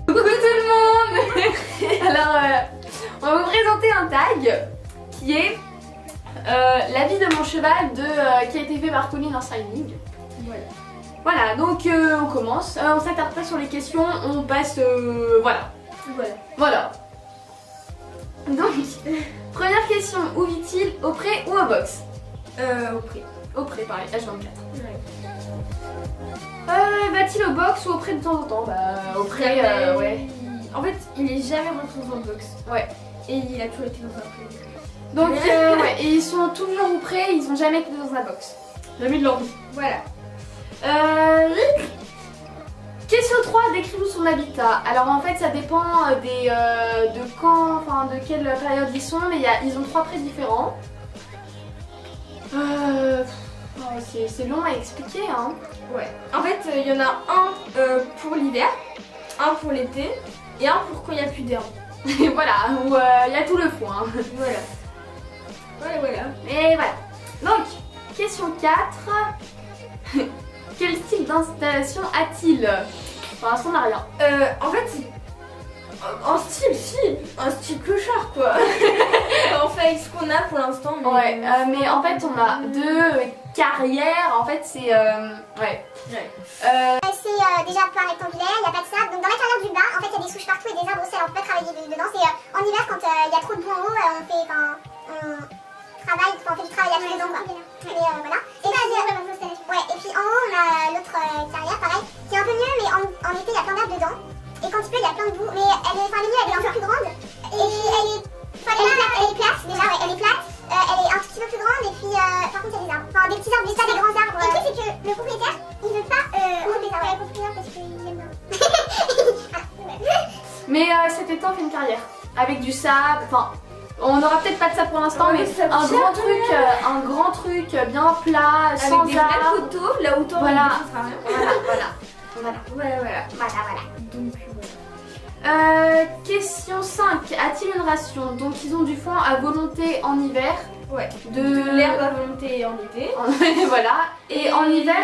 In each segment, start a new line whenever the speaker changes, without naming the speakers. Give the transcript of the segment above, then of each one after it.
Coucou tout le monde. Alors, on va vous présenter un tag qui est la vie de mon cheval qui a été fait par Colline en signing. Voilà, donc on commence. On s'attarde pas sur les questions, on passe. Voilà. Donc, première question, où vit-il, au pré ou au box?
Au prix.
Au pré, pareil, H24. Va-t-il au box ou au pré de temps en temps? Bah, au pré, ouais.
En fait, il est jamais rentré dans un box.
Ouais.
Et il a toujours été dans un pré.
Donc, ouais, et ils sont toujours au pré, ils ont jamais été dans un box. Jamais de leur vie.
Voilà.
Question 3, décris-nous son habitat. Alors en fait ça dépend de quand, enfin de quelle période ils sont, mais ils ont 3 prés différents. C'est long à expliquer hein.
Ouais. En fait il y en a un pour l'hiver, un pour l'été et un pour quand il n'y a plus d'herbe.
Et voilà, où il y a tout le foin.
Voilà.
Et voilà. Donc, question 4. Quel style d'installation a-t-il? Pour l'instant, on n'a rien.
En fait, un style clochard quoi. On fait avec ce qu'on a pour l'instant.
Ouais, mais en fait, on a 2 carrières. En fait, c'est. Ouais.
C'est déjà plein rectangulaire, il n'y a pas de sable. Donc dans la carrière du bas, en fait, il y a des souches partout et des arbres aussi. Alors on peut pas travailler dedans. C'est en hiver, quand il y a trop de boue en haut, on fait du travail à tous les endroits. Et voilà. Et puis en haut, on a l'autre carrière, pareil, qui est un peu mieux, mais en été, il y a plein d'arbres dedans. Et quand il pleut, il y a plein de boue. Mais elle est un peu plus grande. Et puis elle est plate, déjà, ouais, elle est plate. Elle est un tout petit peu plus grande. Et puis, par contre, il y a des arbres. Enfin, des petits arbres, pas des grands arbres. Et le truc, c'est que le propriétaire, il veut pas couper les arbres. Ouais, couper parce qu'il aime bien.
Mais cet été, on fait une carrière. Avec du sable. Enfin, on n'aura peut-être pas de ça pour l'instant, mais un grand truc bien plat, sans
avec des
arbres.
vrais poteaux, là où
Voilà.
Donc
Question 5. A-t-il une ration? Donc ils ont du foin à volonté en hiver.
ouais.
De
L'herbe à volonté en été.
Voilà. Et en hiver,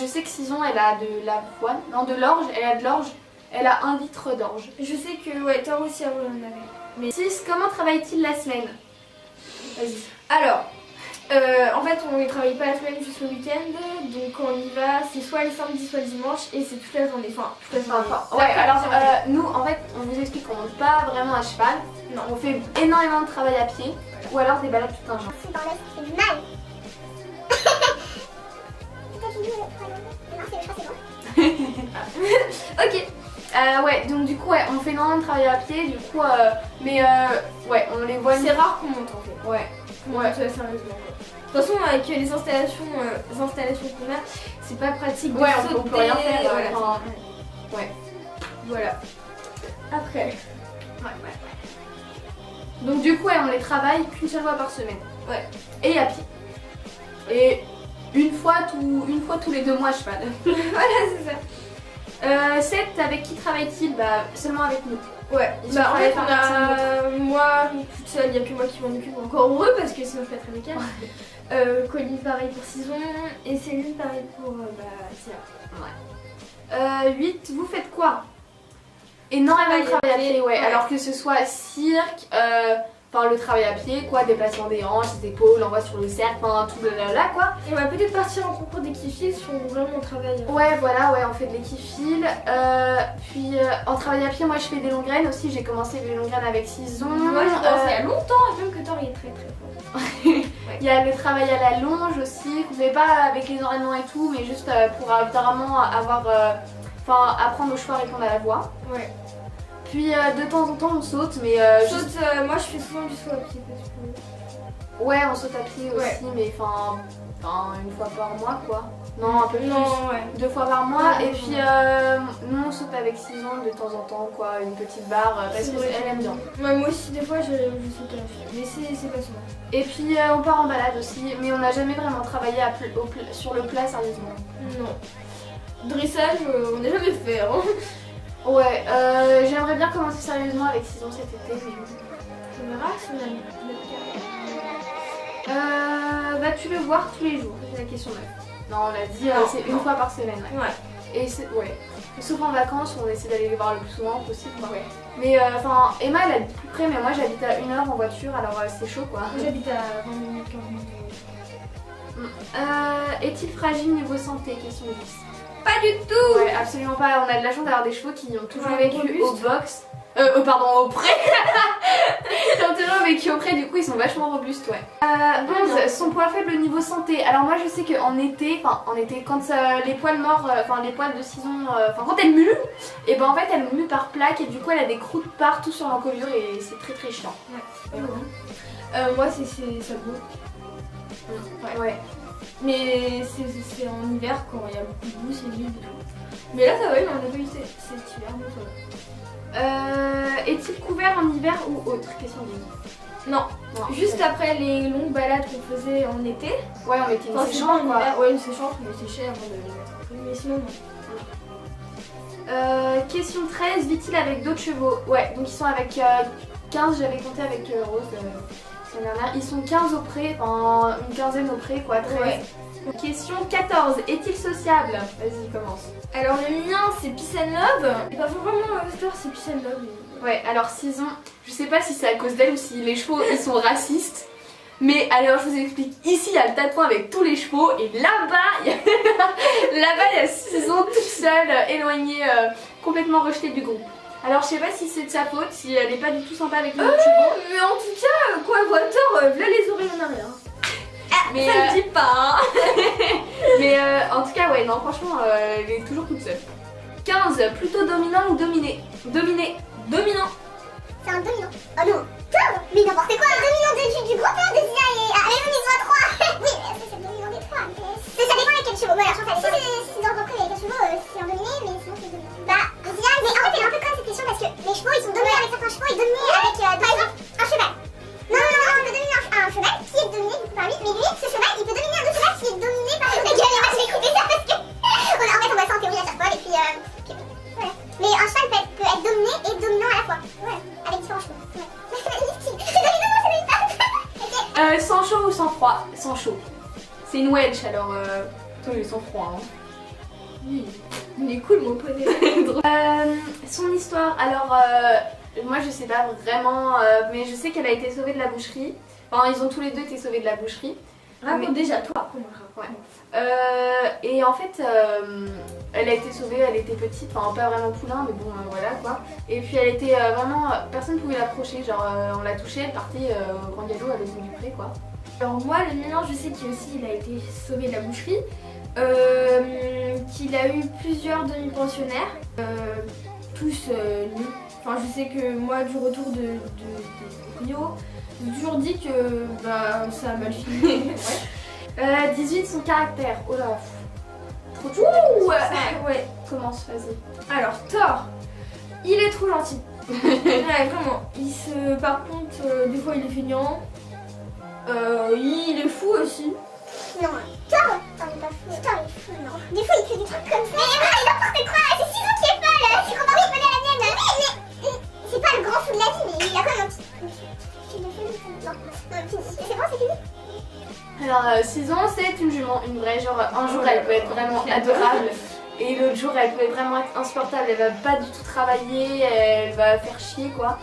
je sais que Sison, elle a de l'avoine. Non, de l'orge. Elle a de l'orge. Elle a 1 litre d'orge.
Je sais que ouais, Thor aussi avant on en avait.
Mais 6. Comment travaille-t-il la semaine? Vas-y.
Alors, en fait, on ne travaille pas la semaine, juste le week-end. Donc, quand on y va, c'est soit le samedi, soit le dimanche, et c'est toute la journée. Enfin, toute la journée.
Ouais, alors nous, en fait, on vous explique qu'on monte pas vraiment à cheval.
Non.
On fait énormément de travail à pied, ou alors des balades tout un genre.
C'est dans l'œuf, c'est du mal.
Ok. Ouais, donc du coup, ouais, on fait énormément de travail à pied, du coup, ouais, on les voit.
C'est rare qu'on monte en fait.
Ouais.
Ouais, sérieusement. De toute façon, avec les installations qu'on a, c'est pas pratique de sauter.
On peut rien faire.
Voilà.
Enfin, ouais.
Voilà. Après.
Ouais. Donc du coup, ouais, on les travaille qu'une seule fois par semaine.
Ouais.
Et à pied. Et une fois tous les 2 mois à cheval.
Voilà, c'est ça.
7, avec qui travaille-t-il? Bah, seulement avec nous.
Ouais,
Ils
bah
sont
en fait
par
on a moi toute seule, il n'y a que moi qui m'en occupe, encore heureux parce que sinon je peux être avec elle. Colline pareil pour Sison et Céline pareil pour Sia.
8, vous faites quoi? Énormément de travail à pied, ouais. Alors que ce soit cirque, enfin le travail à pied, quoi, déplacement des hanches, des épaules, envoi sur le cercle, enfin tout là quoi.
Et on va peut-être partir en concours d'équipiers si on vraiment travaille.
Ouais, voilà, ouais, on fait de l'équifile. Puis en travail à pied, moi je fais des longues graines aussi. J'ai commencé les longues graines avec Sison.
Moi j'ai commencé il y a longtemps et même que Thor il est très fort.
Il y a le travail à la longe aussi, qu'on fait pas avec les enraînements et tout, mais juste pour vraiment apprendre au cheval à répondre à la voix.
Ouais.
Puis de temps en temps on saute, mais
moi je fais souvent du saut à pied parce que...
ouais, on saute à pied aussi, mais enfin une fois par mois quoi. Non, un peu plus.
Ouais.
2 fois par mois.
Ouais,
et puis nous on saute avec Sison de temps en temps quoi, une petite barre parce qu'elle aime bien.
Ouais, moi aussi des fois je saute à pied, mais c'est pas souvent.
Et puis on part en balade aussi, mais on n'a jamais vraiment travaillé sur le plat sérieusement.
Non. Dressage, on n'a jamais fait. Hein.
Ouais, j'aimerais bien commencer sérieusement avec Sison cet été, mais
On verra si on a une
vas-tu le voir tous les jours? C'est la question 9. Non, on l'a dit,
Non,
c'est
non.
une fois par semaine. Ouais.
Ouais.
Et c'est, ouais. Sauf en vacances, on essaie d'aller les voir le plus souvent possible. Quoi.
Ouais.
Mais enfin, Emma elle habite plus près, mais moi j'habite à 1 heure en voiture, alors c'est chaud quoi.
Moi, j'habite à 20 minutes, 15 minutes.
Est-il fragile niveau santé? Question 10.
Pas du tout.
Ouais, absolument pas. On a de la chance d'avoir des chevaux qui ont toujours
Ouais,
vécu
robustes.
au box. Pardon, au pré. Ils ont toujours vécu au pré, du coup ils sont vachement robustes, ouais. 11. Son poids faible niveau santé. Alors moi je sais qu'en été, quand les poils morts, les poils de saison, quand elle mue, et ben en fait elle mue par plaque et du coup elle a des croûtes partout sur l'encolure et c'est très très chiant.
Ouais. Moi, c'est Sabot.
Ouais.
Mais c'est en hiver quand il y a beaucoup de boue, c'est vide et tout. Mais là, ça va, il en a pas eu cet hiver, donc ça va.
Est-il couvert en hiver ou autre? Question 10.
Non,
Non,
juste
c'est-
après les longues balades qu'on faisait en été.
Ouais, on mettait une
Enfin,
séchante
en
quoi.
hiver. Ouais, une séchante, mais c'est cher avant de les mettre en prix. Mais sinon, non.
Question 13, vit-il avec d'autres chevaux? Ouais, donc ils sont avec 15, j'avais compté avec Rose la semaine dernière. Ils sont 15 au pré, enfin une quinzaine au pré quoi, 13.
Ouais.
Question 14, est-il sociable? Vas-y, commence.
Alors, le mien, c'est Peace and Love. C'est pas vraiment Star, c'est Peace and Love.
Ouais, alors Saison, je sais pas si c'est à cause d'elle ou si les chevaux ils sont racistes. Mais alors je vous explique, ici il y a le tatouage avec tous les chevaux et là-bas il y a Saison toute seule, éloignée, complètement rejetée du groupe. Alors je sais pas si c'est de sa faute, si elle est pas du tout sympa avec les autres chevaux.
Mais en tout cas, Quadrator, là les oreilles en arrière.
Mais,
ça le dit pas, hein.
mais en tout cas ouais, non franchement elle est toujours toute seule. 15, plutôt dominant ou dominé? Dominé.
Dominant.
C'est un dominant. Oh non. Mais n'importe quoi, un dominant du groupe, hein, de Zia et... Ah, mais on est 3. Oui, mais c'est le dominant des 3. Ça dépend lesquels chevaux. Bon, alors, je pense que si c'est dans le repris avec les chevaux, c'est un dominé, mais sinon c'est dominé. Bah, Zia, mais en fait, elle est un peu conne cette question parce que les chevaux, ils sont dominés avec certains chevaux et dominés avec, par exemple, un cheval. Non, on peut dominer un cheval qui est dominé du coup par lui, mais lui, ce cheval, il peut dominer un autre cheval qui est dominé par l'autre. Moi, je vais écouter ça parce que... En fait, on voit ça en théorie à chaque fois et puis... Voilà. Mais un cheval peut être dominé et dominant à la fois. Ouais, avec différents chevaux. Ouais.
Sans chaud ou sans froid? Sans chaud. C'est une Welsh alors oui, sans froid. Hein.
Oui. Il est cool mon poney.
Son histoire, alors moi je sais pas vraiment, mais je sais qu'elle a été sauvée de la boucherie. Enfin, ils ont tous les deux été sauvés de la boucherie.
Raconte déjà toi.
Ouais. Et en fait, elle a été sauvée, elle était petite, enfin pas vraiment poulain, mais bon voilà quoi. Et puis elle était vraiment, personne ne pouvait l'approcher, genre on l'a touchée, elle partait au grand galop à l'autre bout du pré quoi.
Alors moi le mien je sais qu'il a été sauvé de la boucherie, qu'il a eu plusieurs demi-pensionnaires, tous nus. Enfin je sais que moi du retour de Rio, j'ai toujours dit que bah, ça a mal fini. Ouais.
18, son caractère, oh là, trop de
Ouh,
choses.
ouais.
Commence, vas-y.
Alors Thor, il est trop gentil. Ouais vraiment, par contre des fois il est feignant, il est fou aussi.
Non, Thor, il est pas fou. Thor, il est fou, non. Des fois, il fait des trucs comme ça. Mais n'importe quoi, c'est Saison qui est folle. Tu compares pas à la mienne. Mais c'est pas le grand fou de la vie, mais il a quand même un petit... Non, c'est bon, c'est fini.
Alors, Saison, c'est une jument, une vraie, genre un jour elle peut être vraiment adorable et l'autre jour elle peut vraiment être insupportable, elle va pas du tout travailler, elle va faire chier quoi.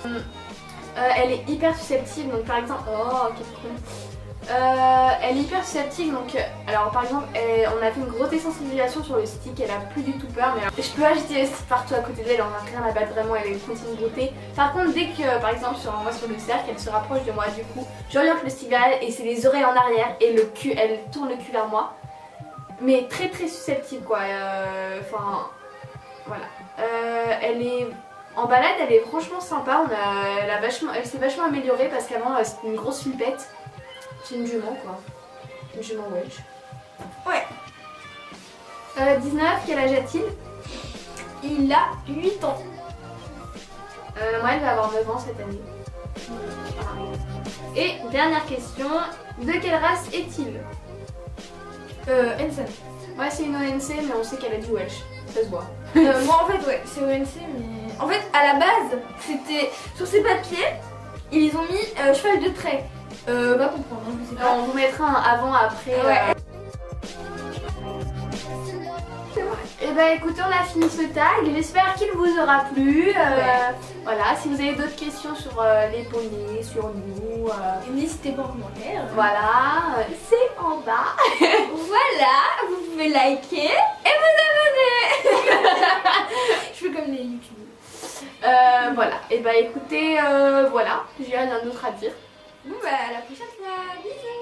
Elle est hyper susceptible, donc par exemple, oh quel con. Elle est hyper susceptible, donc alors par exemple on a fait une grosse désensibilisation sur le stick, elle a plus du tout peur, mais alors, je peux agiter le stick partout à côté d'elle, on a rien à battre vraiment, elle continue de brouter. Par contre dès que par exemple sur le cercle, elle se rapproche de moi, du coup j'oriente le stick vers elle et c'est les oreilles en arrière et le cul, elle tourne le cul vers moi. Mais très très susceptible quoi, enfin voilà. Elle est... En balade elle est franchement sympa, elle s'est vachement améliorée parce qu'avant c'était une grosse flippette. C'est une jument quoi. Une jument Welsh.
Ouais.
19, quel âge a-t-il?
Il a 8 ans.
Moi elle va avoir 9 ans cette année. Et dernière question, de quelle race est-il?
Ensign.
Ouais c'est une ONC mais on sait qu'elle a du Welsh, ça se voit.
Moi en fait ouais, c'est ONC mais... En fait à la base, c'était sur ses papiers, ils ont mis cheval de trait. Va comprendre, hein, je sais pas.
On vous mettra un avant, après.
Ouais.
Et bah écoutez, on a fini ce tag, j'espère qu'il vous aura plu. Voilà, si vous avez d'autres questions sur les poneys, sur nous,
N'hésitez pas en commentaire.
voilà, c'est en bas.
Voilà, vous pouvez liker et vous abonner. Je fais comme les youtubeurs.
Voilà, et bah écoutez, voilà, j'ai rien d'autre à dire.
Bon bah à la prochaine fois, bisous.